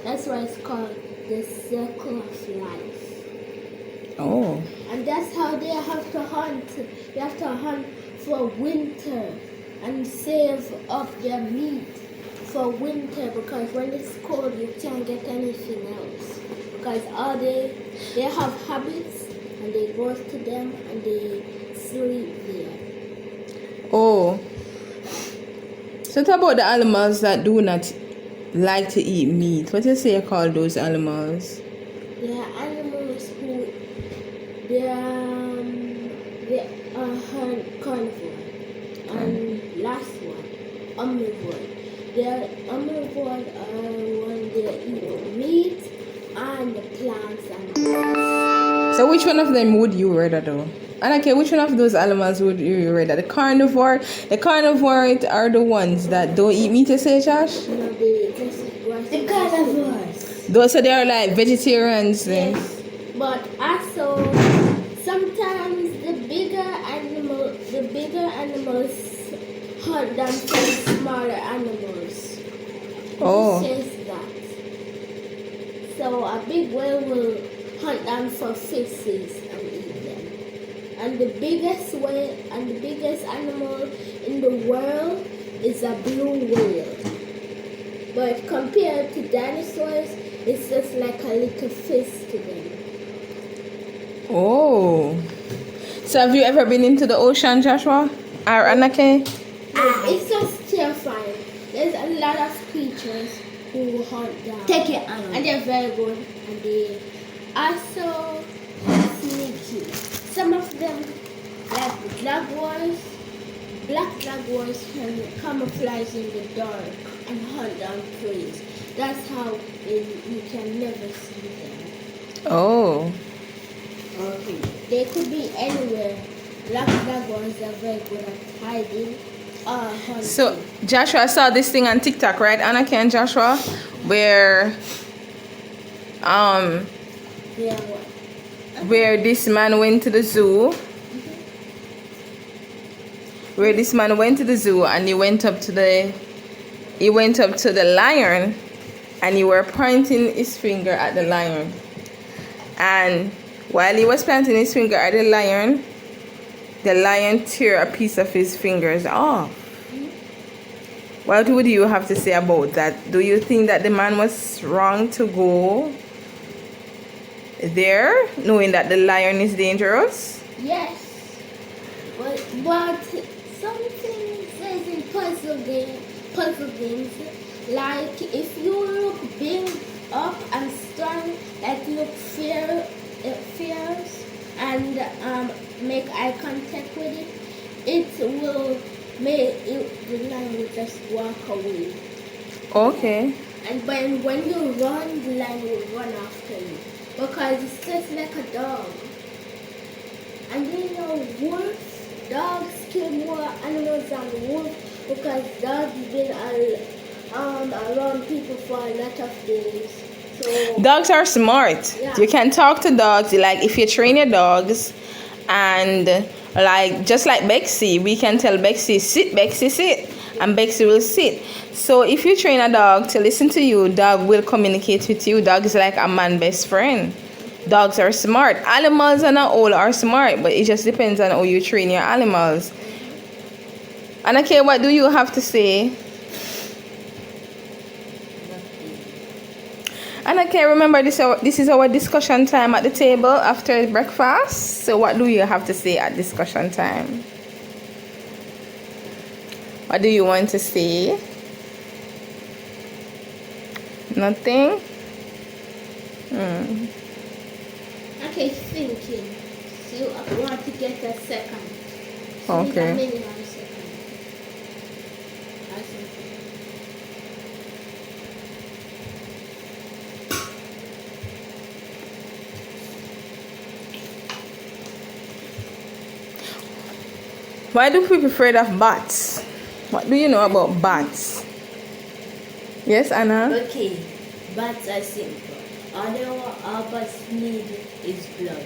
That's why it's called the circle of life. Oh. And that's how they have to hunt. They have to hunt for winter and save up their meat for winter, because when it's cold you can't get anything else. Because all they have habits and they go to them and they sleep there. Oh. So what about the animals that do not like to eat meat? What do you say you call those animals? There are animals who they are carnivore. And last one, omnivore. They are omnivore when they eat meat and plants and grass. So which one of them would you rather do? And okay, which one of those animals would you rather? The carnivore are the ones that don't eat meat, you say, Josh? No, they just eat grass. The carnivores. Those so they are like vegetarians then. Yes, but also sometimes the bigger animals hunt them from smaller animals. Oh. Who says that? So a big whale will hunt them for fishes and eat them. And the biggest whale and the biggest animal in the world is a blue whale. But compared to dinosaurs, it's just like a little fish to them. Oh. So have you ever been into the ocean, Joshua? Or Anake? It's just terrifying. There's a lot of creatures who hunt them. Take it out. And they're very good. And they also sneaky. Some of them, like the jaguars, black jaguars, can camouflage in the dark and hunt down prey. That's how you can never see them. Oh. Okay. They could be anywhere. Black jaguars are very good at hiding or hunting. So Joshua saw this thing on TikTok, right, Anake and Joshua? Where Yeah, what? where this man went to the zoo. Where this man went to the zoo and he went up to the lion and he were pointing his finger at the lion. And while he was pointing his finger at the lion tear a piece of his fingers off. What would you have to say about that? Do you think that the man was wrong to go there, knowing that the lion is dangerous? Yes. But something says in puzzle games, like if you look big up and strong, like look fierce and make eye contact with it, it will make the lion will just walk away. Okay. And when you run, the lion will run after you, because it's just like a dog. And you know, dogs kill more animals than wolves, because dogs been around people for a lot of days. So Dogs are smart. Yeah. You can talk to dogs. Like if you train your dogs, and like just like Bexy, we can tell Bexy, sit, Bexy, sit, and Bexy will sit. So if you train a dog to listen to you, dog will communicate with you. Dog is like a man's best friend. Dogs are smart. Animals and all are smart, but it just depends on how you train your animals. And okay, what do you have to say? And okay, remember this is our discussion time at the table after breakfast. So what do you have to say at discussion time? What do you want to say? Nothing? okay, thinking. So I want to get a second. So Okay. need a minimum second. That's it. Why do people afraid of bats? What do you know about bats? Yes, Anna? Okay, bats are simple. All bats need is blood.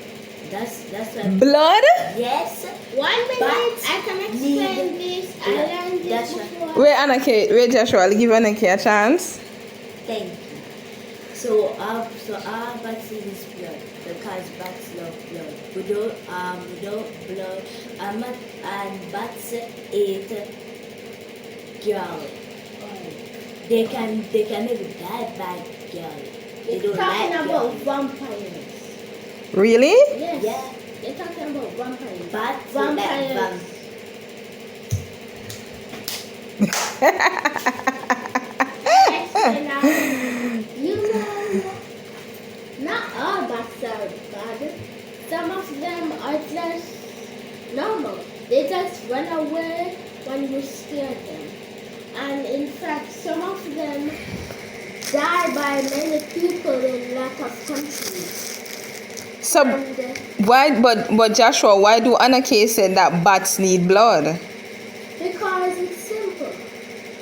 That's why. Blood? Yes. 1 minute, Bats I can explain need this. I blood. learned this That's right. before. Wait, Anna, wait, Joshua, I'll give Anna a chance. Thank you. So our bats is blood because bats love blood. Without blood, and bats eat garlic. They can never die by garlic. They They're don't talking like about garlic. vampires. Really? Yes. Yeah. They're talking about vampires. Bats Vampires. like You know, not all bats are bad. Some of them are just normal. They just run away when you scare them. And in fact, some of them die by many people in lot of countries. So And why? But Joshua, why do Anake say that bats need blood? because it's simple.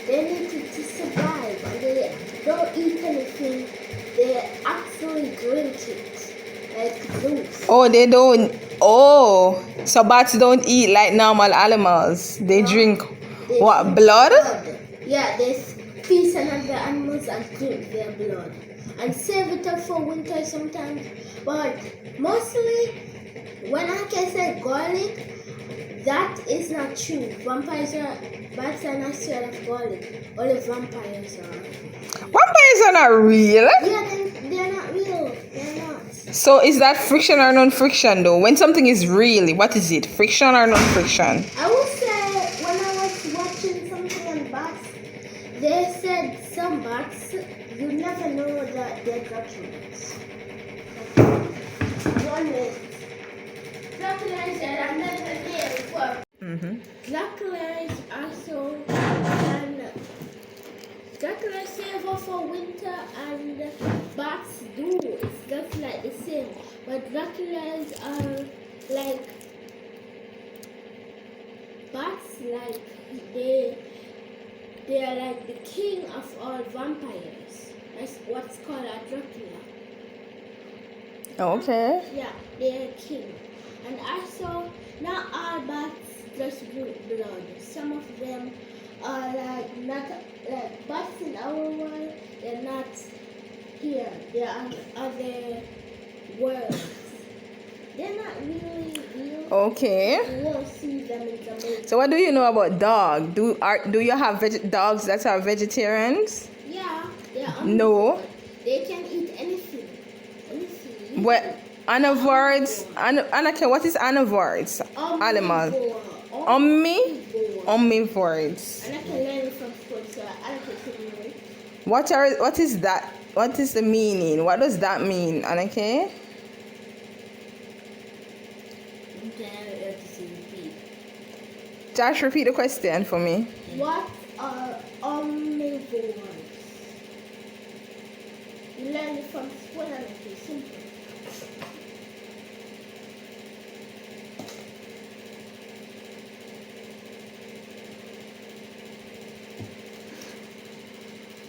They need to survive. They don't eat anything. They actually drink it like juice. Oh, they don't. Oh, so bats don't eat like normal animals. They drink They what, drink blood? Yeah, they feed another animals and drink their blood. And save it up for winter sometimes. But mostly, when I can say garlic, that is not true. Bats are not scared of garlic. Only vampires are. Vampires are not real. Yeah, they're not real. They're not. So is that friction or non-friction though? When something is real, what is it? Friction or non-friction? I would say when I was watching something on bats, they said some bats, you never know that they're documents. One minute. Documents that I've never heard before. Dracula's also can Dracula save us for winter and bats do. It's just like the same. But Draculas are like bats, like they are like the king of all vampires. That's what's called a Dracula. Okay. Yeah, they're king. And also, not all bats just drink blood. Some of them are like not like bats in our world. They're not here. They're on other worlds. They're not really real. Okay. You won't see them in the movie. So what do you know about dog? Do you have dogs that are vegetarians? Yeah, they're No. omnivore. They can eat anything. Anything. What omnivores? Anake, what is omnivores? Animal. Omnivores. And I can learn it from school, so I can know it. What is that? What is the meaning? What does that mean, Anake? Josh, repeat the question for me. What are omnivores? You learn it from school and it's simple.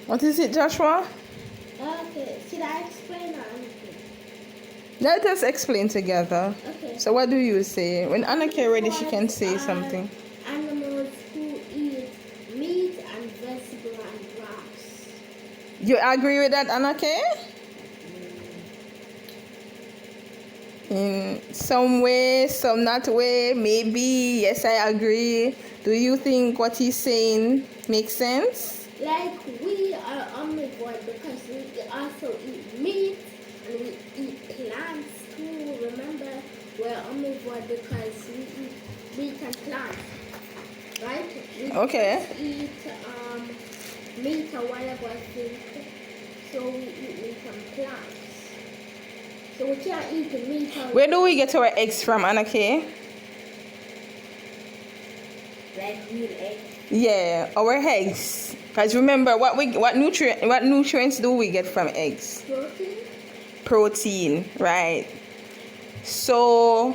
What is it, Joshua? Okay, should I explain or anything? Let us explain together. Okay. So what do you say? When Anake ready, she can say Omnivores are something. Animals who eat meat and vegetable and grass. You agree with that, Anake? In some way, some not way, maybe. Yes, I agree. Do you think what he's saying makes sense? Like we are omnivore because we also eat meat and we eat plants too. Remember, we're omnivore because we eat meat and plants, right? We Okay. just eat meat or whatever thing. So we eat meat and plants. So we can't eat the meat or Where do we get our eggs from, Anake? Like real egg. Yeah, our eggs. Because remember, what nutrients do we get from eggs? protein. Protein, right? So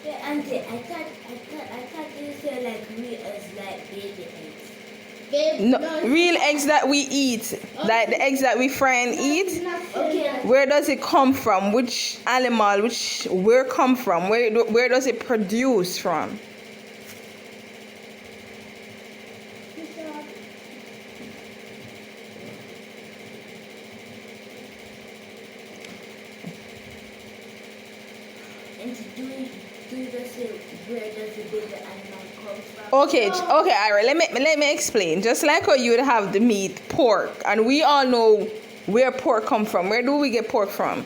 Yeah, Auntie, I thought you said like me as like baby eggs. no, real eggs that we eat, like the eggs that we fry and eat. Okay. Where does it come from? Which animal? Where come from? Where does it produce from? do you just say where does the bigger animal come from? Okay, all right. Let me explain. Just like how you would have the meat, pork, and we all know where pork come from. Where do we get pork from?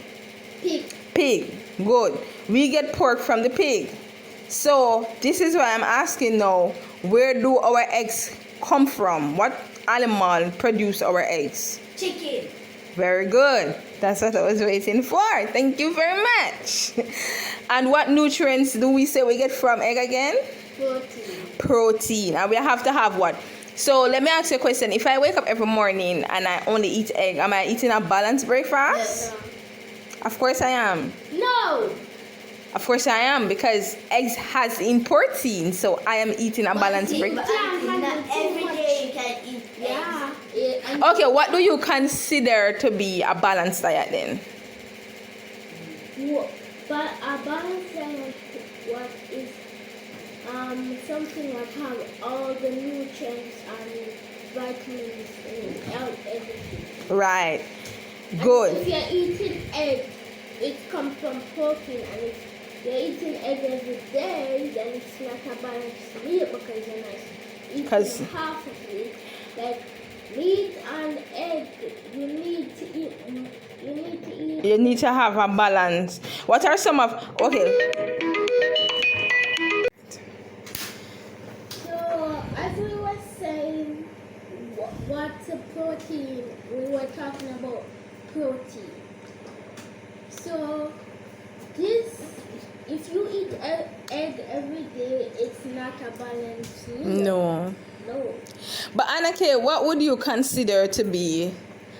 Pig. Pig. Good. We get pork from the pig. So this is why I'm asking now. Where do our eggs come from? What animal produce our eggs? Chicken. Very good. That's what I was waiting for. Thank you very much. And what nutrients do we say we get from egg again? Protein. Protein. And we have to have what? So let me ask you a question. If I wake up every morning and I only eat egg, am I eating a balanced breakfast? Of course I am. No. Of course I am, because eggs has in protein, so I am eating a balanced breakfast. Not every day you can eat eggs. Yeah. Okay, what do you consider to be a balanced diet then? But a balanced diet, what is something that have all the nutrients and vitamins and everything. Right. And Good. if you're eating egg, it comes from protein, and if you're eating egg every day, then it's not a balanced meal because you're not eating half of it. Like meat and egg, you need to eat. You need to have a balance. What are some of So as we were saying, what's a protein? We were talking about protein. So this, if you eat egg every day, it's not a balanced meal. No. No. But Anake, what would you consider to be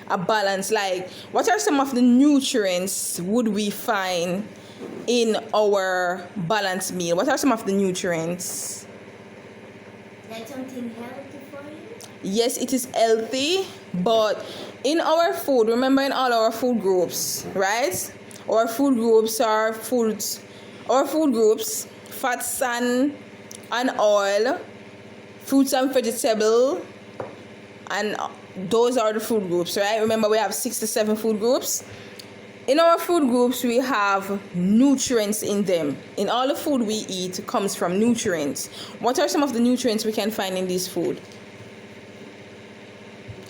a balance? Like, what are some of the nutrients would we find in our balanced meal? What are some of the nutrients? Like something healthy for you? Yes, it is healthy, but in our food, remember in all our food groups, right? Our food groups, fats and oil, fruits and vegetable, and those are the food groups, right? Remember we have 6 to 7 food groups. In our food groups, we have nutrients in them. In all the food we eat comes from nutrients. What are some of the nutrients we can find in this food?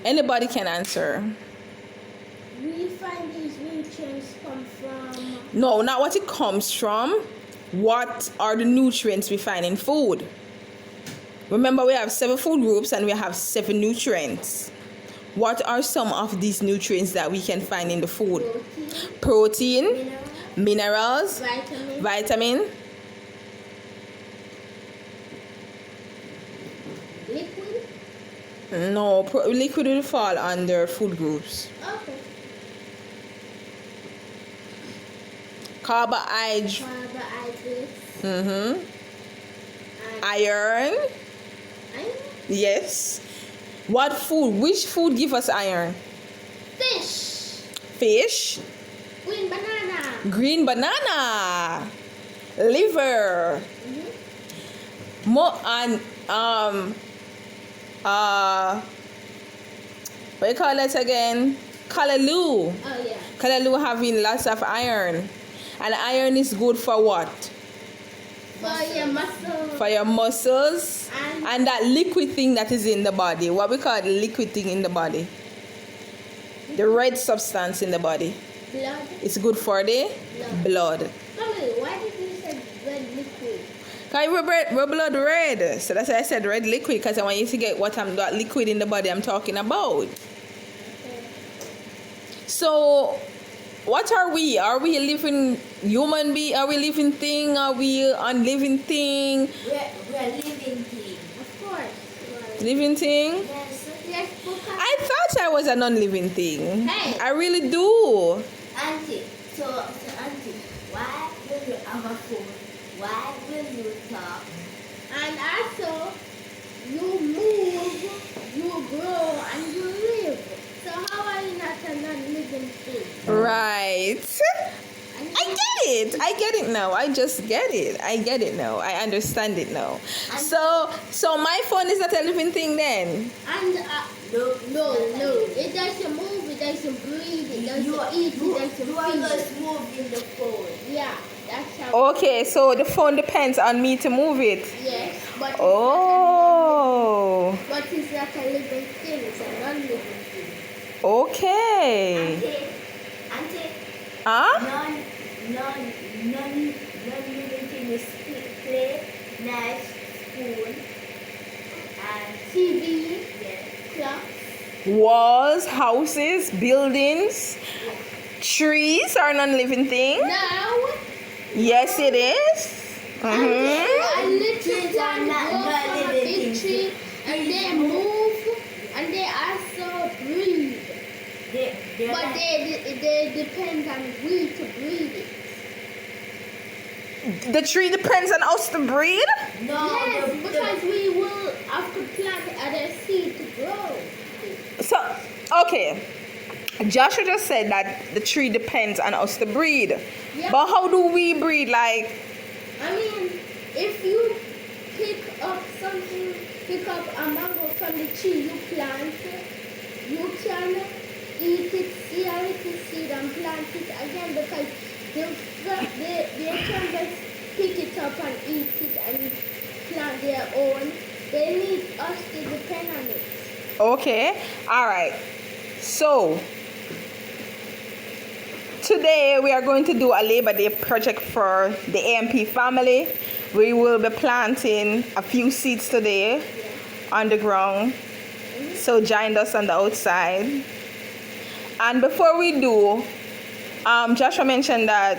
Anybody can answer. We find these nutrients come from. No, not what it comes from. What are the nutrients we find in food? Remember, we have 7 food groups and we have 7 nutrients. What are some of these nutrients that we can find in the food? Protein, minerals, vitamin. Liquid? No, liquid will fall under food groups. Okay. Carbohydrates. Carbohydrates. Iron. Iron? Yes. What food? Which food give us iron? Fish. Fish. Green banana. Green banana. Liver. And what do you call it again? Callaloo. Oh yeah. Callaloo having lots of iron. And iron is good for what? For your muscles. For your muscles. And that liquid thing that is in the body. What we call the liquid thing in the body? The red substance in the body. Blood. It's good for the blood. Mommy, why did you say red liquid? Because we're blood red. So that's why I said red liquid, because I want you to get that liquid in the body I'm talking about. Okay. So what are we? Are we a living human being? Are we a living thing? Are we a unliving thing? We're living thing. Of course. Right. Living thing? Yes. Yes, because I thought I was a non-living thing. Hey. I really do. Auntie, so Auntie, why will you have a phone? Why will you talk? and also you move, you grow, and you live. So how are you not a non-living thing? Right. And I get it now. I just get it. I get it now. I understand it now. So my phone is not a living thing then. And No. it doesn't move, it doesn't breathe, it doesn't eat, it doesn't You are feel. just moving the phone. Yeah. That's how. Okay, so the phone depends on me to move it. Yes, but Oh, but it's not a living thing. It's a non-living thing. okay. Auntie, Huh? non-living thing is plate, knife, spoon, and TV, yeah. clocks. Walls, houses, buildings, trees are non-living things. Now, Yes, it is. and Mm-hmm. a little Trees are tiny not grow from a non-living big things. tree, and they move, and they also breathe. They're But not, they depend on we to breed it. The tree depends on us to breed. no, Yes, because we will have to plant other seed to grow. So, okay. Joshua just said that the tree depends on us to breed. Yeah. But how do we breed? Like, I mean, if you pick up a mango from the tree you plant, you can eat it, see a little seed and plant it again because they can just pick it up and eat it and plant their own. They need us to depend on it. okay, all right. So, today we are going to do a Labor Day project for the AMP family. We will be planting a few seeds today on the ground. So join us on the outside. And before we do, Joshua mentioned that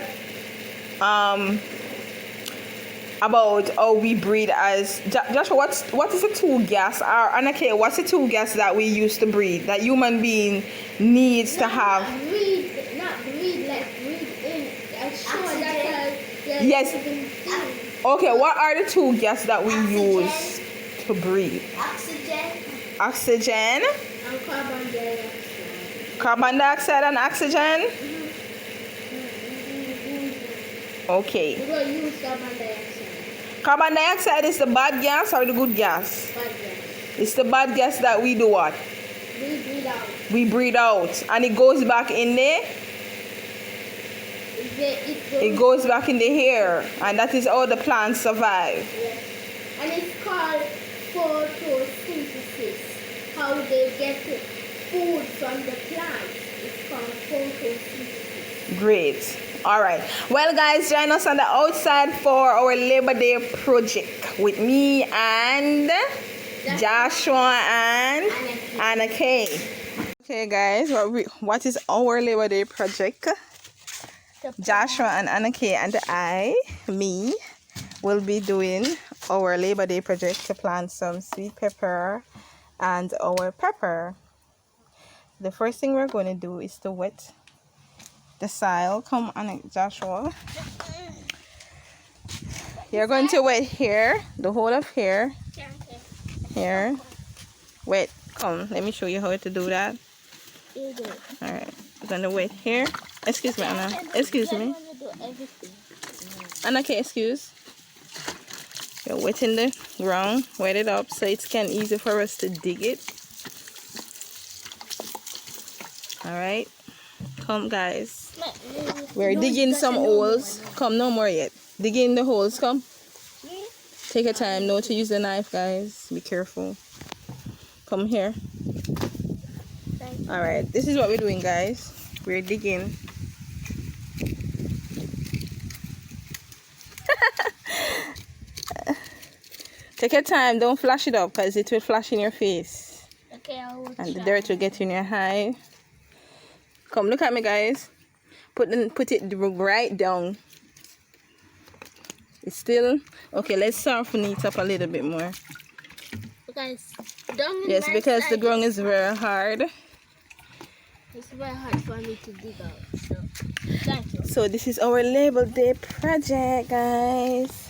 about how we breed as Joshua. What is the two gas? Or Anake, what's the two gas that we use to breed? That human being needs to have. Not breed like breed in. Sure, that's a Yes. living thing. Okay, what are the two gas that we use to breed? oxygen. Oxygen, And carbon dioxide. carbon dioxide, and oxygen. Okay. We will use carbon dioxide. Carbon dioxide is the bad gas or the good gas? But yes, It's the bad gas that we do what? we breed out. We breathe out, and it goes back in there. It goes back in the air, and that is how the plants survive. Yes. And it's called photosynthesis. How they get food from the plants. It's called photosynthesis. Great. All right. Well, guys, join us on the outside for our Labor Day project with me and Joshua and Anna Kay. Okay, guys, what is our Labor Day project? Joshua and Anna Kay and me, will be doing our Labor Day project to plant some sweet pepper and our pepper. The first thing we're going to do is to wet the soil. Come on, Joshua. You're going to wet here, the whole of here. Here. Wet. Come, let me show you how to do that. Alright. We're going to wet here. Excuse me, Anna. Excuse me. Anna, okay, excuse. You're wetting the ground. Wet it up so it can easy for us to dig it. Alright. Come, guys. We're digging some holes. Come, no more yet. Digging the holes, come. Take your time. Know to use the knife, guys. Be careful. Come here. Alright, this is what we're doing, guys. We're digging. Take your time. Don't flash it up because it will flash in your face. Okay, I will And the try. dirt will get in your eye. Come, look at me, guys. Put it right down. It's still okay. Let's soften it up a little bit more. Guys, down in Yes, my because the side, ground is very hard. it's very hard for me to dig out. So, thank you. So this is our Labor Day project, guys.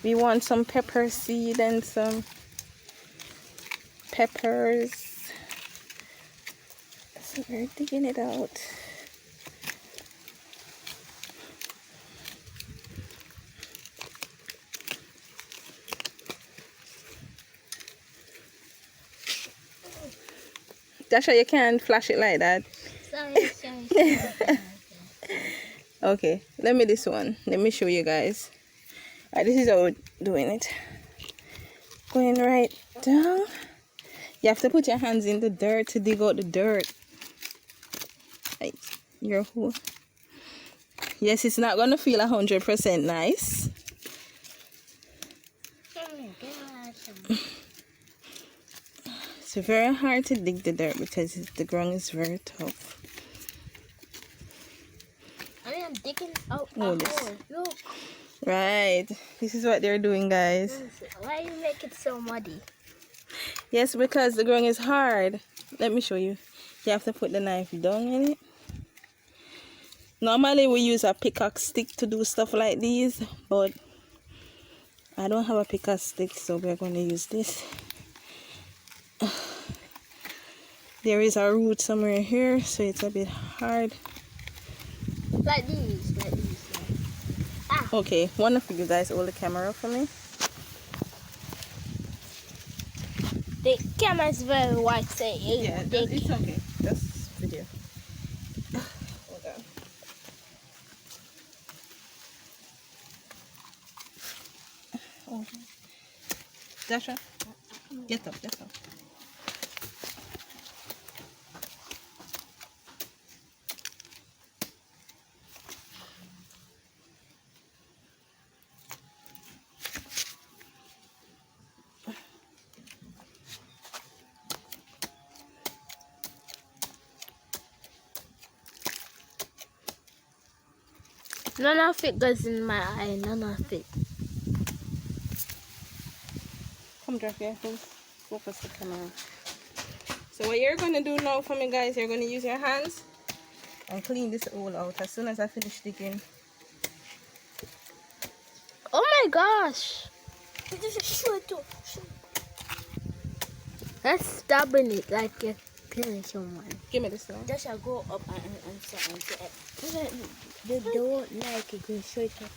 We want some pepper seed and some peppers. So we're digging it out. Dasha, you can't flash it like that. Sorry. Okay, let me this one. Let me show you guys. This is how we're doing it. Going right down. You have to put your hands in the dirt to dig out the dirt. Like your hole. Yes, it's not gonna feel 100% nice. Oh my gosh. It's very hard to dig the dirt because the ground is very tough. I am digging out Oh, a this. hole. Look. Right. This is what they're doing, guys. Why you make it so muddy? Yes, because the ground is hard. Let me show you. You have to put the knife down in it. Normally we use a pickaxe stick to do stuff like these, but I don't have a pickaxe stick, so we're going to use this. There is a root somewhere here, so it's a bit hard. Like these. Okay, one of you guys hold the camera for me. The camera is very white, so It's okay. Just video. Hold on. Okay. Joshua, get up. None of it goes in my eye. None of it. Come, Joshua, please focus the camera. So what you're going to do now for me, guys, you're going to use your hands and clean this all out as soon as I finish digging. Oh my gosh! That's stabbing it like you're killing someone. Give me this now. Just shall go up and say they don't like it. Go straight up.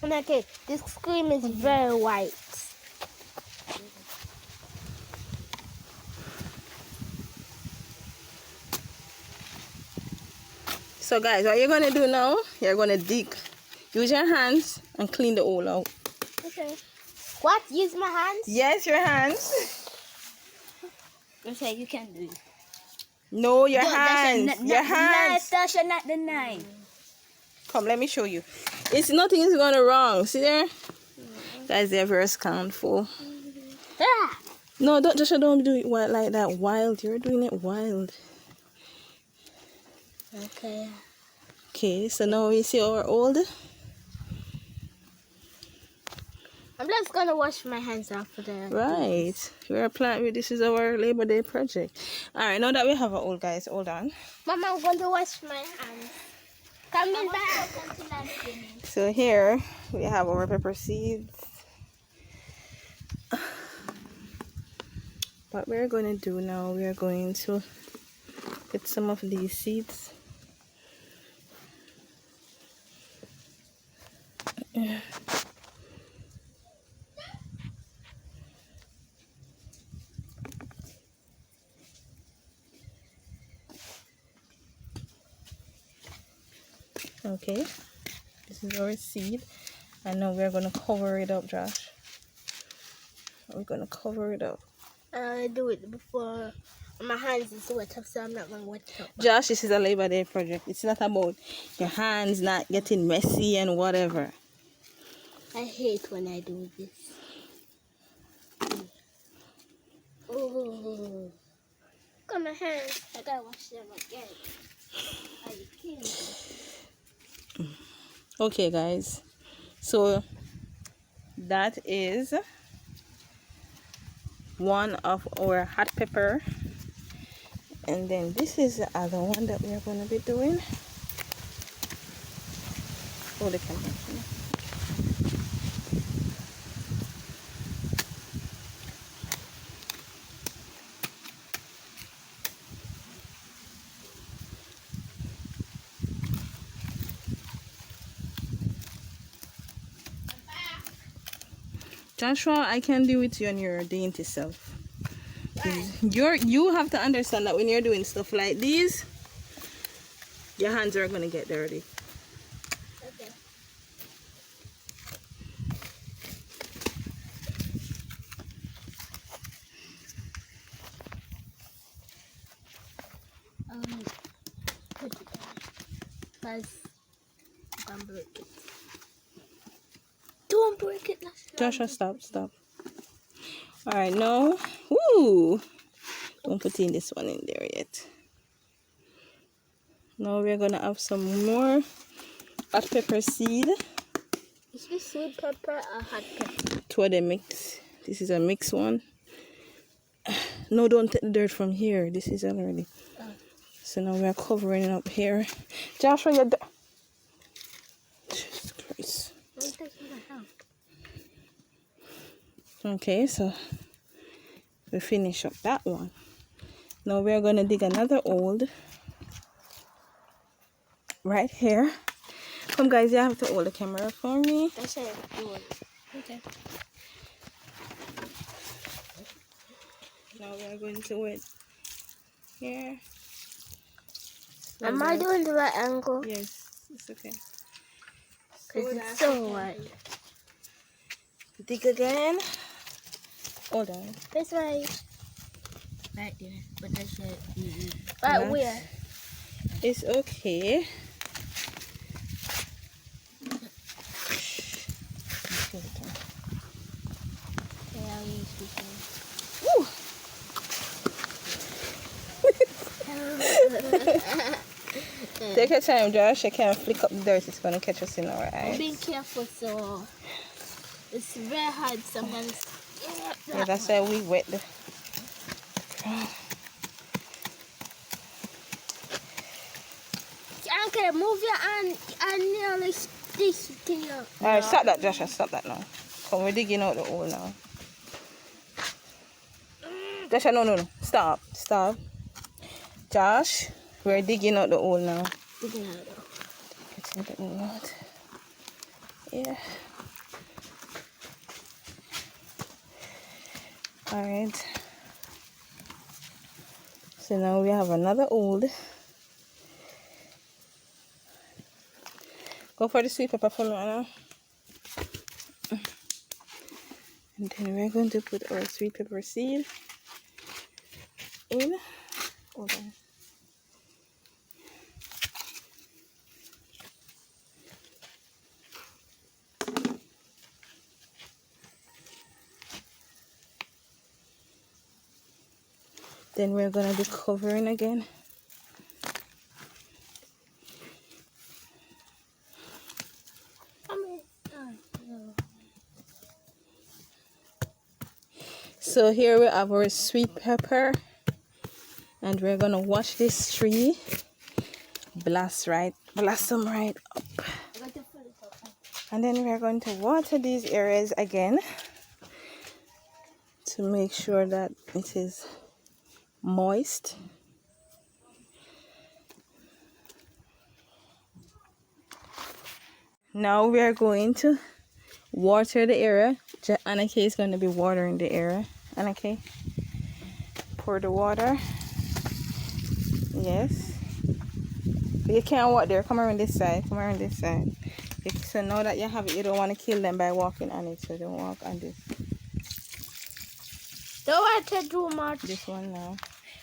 Okay, this screen is very white. So guys, what you're going to do now, you're going to dig. Use your hands and clean the hole out. Okay. What? Use my hands? Yes, your hands. Okay, you can do it. No, your hands. Your hands. Tasha, not the knife. Come, let me show you. It's nothing is going wrong. See there? Guys, they're very scornful. Ah! No, don't do it wild like that. Wild. You're doing it wild. Okay. Okay, so now we see our old. I'm just gonna wash my hands after that. Right. We're planning. This is our Labor Day project. Alright, now that we have our old, guys, hold on. Mama, I'm going to wash my hands. Coming back. So here we have our pepper seeds. What we're going to do now, we are going to get some of these seeds. Okay, this is our seed, and now we're going to cover it up, Josh. We're going to cover it up. I do it before my hands is wet up, so I'm not gonna wet it up. Josh, this is a Labor Day project. It's not about your hands not getting messy and whatever. I hate when I do this. Oh, look at my hands. I gotta wash them again. Are you kidding me? Okay, guys. So that is one of our hot pepper, and then this is the other one that we are going to be doing. Oh, the camera. Joshua, I can deal with you and your dainty self. You have to understand that when you're doing stuff like these, Your hands are gonna get dirty. Okay. Put it down. Guys, don't break it. Don't break it. Joshua, stop. All right, now, woo! Don't put in this one in there yet. Now we're gonna have some more hot pepper seed. Is this sweet pepper or hot pepper? Two of them mix. This is a mixed one. No, don't take the dirt from here. This is already. So now we're covering it up here. Joshua, you're Jesus Christ. I'm taking my hand. Okay, so we finish up that one. Now we're gonna dig another hole right here. Come guys, you have to hold the camera for me. That's it. Okay. Now we're going to it here. Am I doing the right angle? Yes, it's okay. Because it's so wide. Dig again. Hold on. This way. Right there. But that's it. Right where? It's okay. Okay, I'll use this one. Woo! Take your time, Josh. I can't flick up the dirt. It's going to catch us in our eyes. Be careful, so it's very hard sometimes. Yeah, that's why we wet the... Okay, move your hand and nearly stick to your... Alright, stop that, Joshua. Stop that now. Come, we're digging out the hole now. Joshua, no. Stop. Josh, we're digging out the hole now. Digging out though. Getting the hole out. Yeah. Alright. So now we have another hole. Go for the sweet pepper for now. And then we're going to put our sweet pepper seed in. Hold on. Then we're going to be covering again. So here we have our sweet pepper, and we're gonna watch this tree blossom right up, and then we're going to water these areas again to make sure that it is moist. Now we are going to water the area. Anake is going to be watering the area. Anake, pour the water. Yes. But you can't walk there. Come around this side. So now that you have it, you don't want to kill them by walking on it. So don't walk on this. Don't water too much. This one now.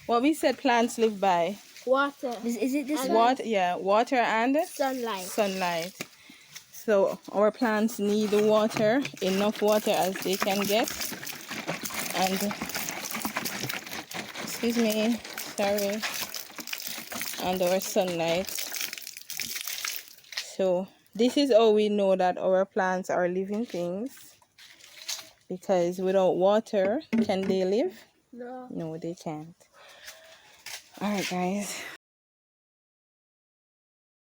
What we said plants live by. Water. Is it this one? Water, yeah, water and Sunlight. So our plants need the water, enough water as they can get. And excuse me, sorry. And our sunlight. So this is how we know that our plants are living things. Because without water, can they live? No. No, they can't. Alright guys,